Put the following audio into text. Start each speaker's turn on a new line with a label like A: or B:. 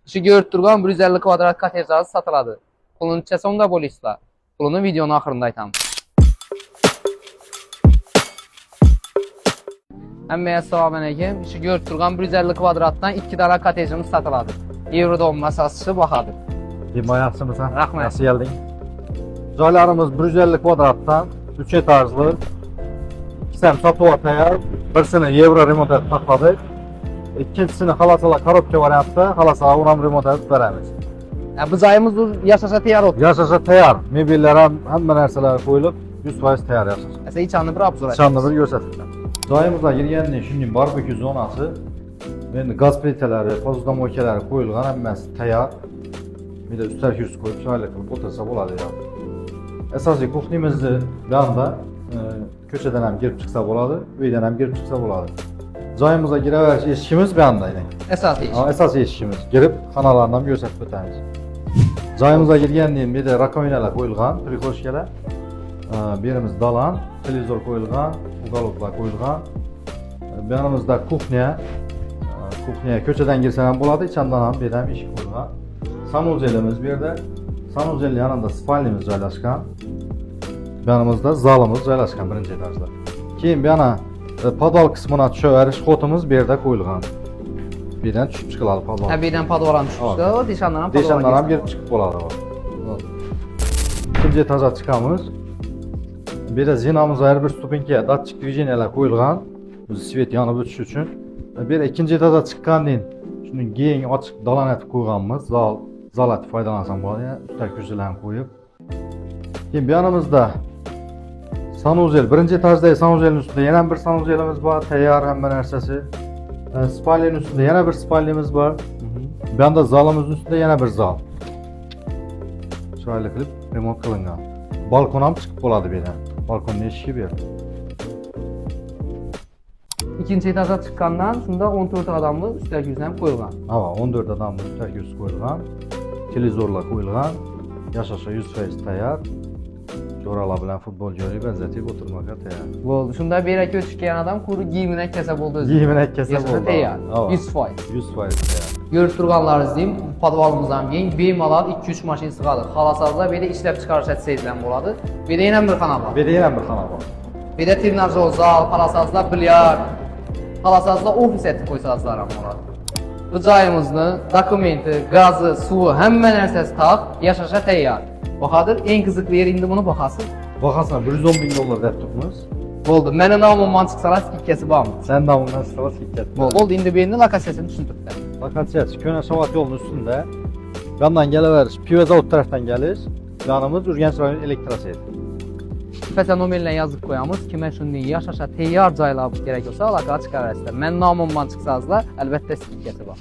A: İşi görüp durğan 150 kvadrat kotejləri satıladı. Pulunu çəsən da polisla. Pulunu videonun axırında aytam. Əmməyə salam əleykum. İşi görüp durğan 150 kvadratdan 2 dara kotejimiz satıladı. Euroda olması asısı baxadı.
B: Dima yaxşımısan?
A: Rahmet.
B: Nasıl geldin? Joylarımız 150 kvadratdan 3 etajlı. İkisini satı ortaya, birisini Euro remont edip takladık. İkincisini halasala korobka variantda, halasala uram remont edip veremiz.
A: Bıcayımız yaşaşa teyar oldu.
B: Yaşaşa teyar, mebellər, həmmə nərsələr qoyulub 100% teyar yaşaşa.
A: Əsə içanlı bir abzor et.
B: Şanlı bir göstərirəm. Dayımızda girgəndə şimdi barbekü zonası, qaz plitələri, pozdamokeləri qoyulğan, həmməsi teyar. Bir də üstər kürsü qoyub, çayla qılıb otursa boladı ya. Əsası kuxnimizdə bir anda köçədən həm girib çıxsa boladı, öydən həm girib çıxsa boladı. Cayımıza girəvəriş eşikimiz bir andaydı.
A: Əsas iş.
B: Əsas eşikimiz. Girib xanalarından göstərib ötəmiz. Cayımıza girgəndə bir də rakovinələr qoyulğan, prixoşkələr. Birimiz dalan, televizor qoyulğan, uqaloklar qoyulğan. Bir yanımızda kuxniya. Kuxniyaya köçədən girsənəm boladı, içəndən bir dəm eşik qoyulğan. Sanuzelimiz bir də. Sanuzelin yanında spalnimiz joylaşqan. Bir yanımızda zalımız joylaşqan birinci etajda. Keyin bir yana podval qismına çövəriş xotumuz bir yerdə qoyulğan. Birdən düşüb çıxıladı podval.
A: Birdən padvaran düşmüşdü. O dişanlanan
B: Deşanlanan bir çıxıb boladı o. İkinci etaja çıxamız. Bir də zinamız hər bir stupenkiyə datçik divizyonalar qoyulğan. Bu svet yanıb ötüş üçün. Bir ikinci etaja çıxqan deyin. Şunun keng açıq dalan əti qoyğanımız, zal əti faydalansan bu arada, üstər kürsülərini qoyub. Keyin bir yanımızda sanuzel, birinci etajdayız, sanuzelin üstündə yenə bir sanuzelimiz var, təyyar həmmə nərsəsi. Spalyenin üstündə yenə bir spalyemiz var. Bir yanda zalımızın üstündə yenə bir zal. Şöyle qılıb remont qılınğan. Balkonam çıxıb boladı bir dənə. Balkonun eşiği bir.
A: İkinci etaja çıxandan şunda 14 adamlı üstər güzləm qoyulğan.
B: Hava 14 adamlı üstər kürsü qoyulğan. Televizorla qoyulğan. Yaşaşa 100% təyyar. Jorala bilən futbol görüb bənzətib oturmağa təyyar.
A: Oldu. Şunda bir iki üçgen adam kuru giyiminə kəsəb oldu özü.
B: Giyiminə kəsəb
A: Yaşaşa
B: oldu.
A: teyar.
B: Hava.
A: 100%.
B: 100% təyyar.
A: Görüp durğanları izləyim. Padvalımızdan geyin. Beyin alar 2-3 maşin sığadır. Halasazda bir də işləb çıxarış etsə edilən boladı. Bir də yenə bir xana var.
B: Bir də yenə bir xana var.
A: Bir də tirnajol, zal, halasazda bilyard. Halasazda ofis eti qoysazlar var. Bıcayımızın dokumenti, qazı, suyu, həmmə nərsəsi taq, yaşaşa təyyar. Baxadır, en qızıqlı yer indi bunu baxasın.
B: Baxasan 110 bin dollar dəyib tutmuş.
A: Oldu. Mənim namımdan çıxsalar sikkəsi bağımdır.
B: Sən damından sıra şirkət.
A: Oldu. İndi birinin lokasiyasını düşündük də.
B: Lokasiya Könə Şavat yolunun üstündə. Yandan gələvəriş, Pivəzavod tərəfdən gəlir. Yanımız Ürgənc rayon elektrosiyeti.
A: Fəsən nomerlə yazıb qoyamız. Kimə üçün yaşaşa təyyar caylar gərək olsa əlaqə çıxar əslində. Mən namımdan çıxsazlar, əlbəttə sikkəsi var.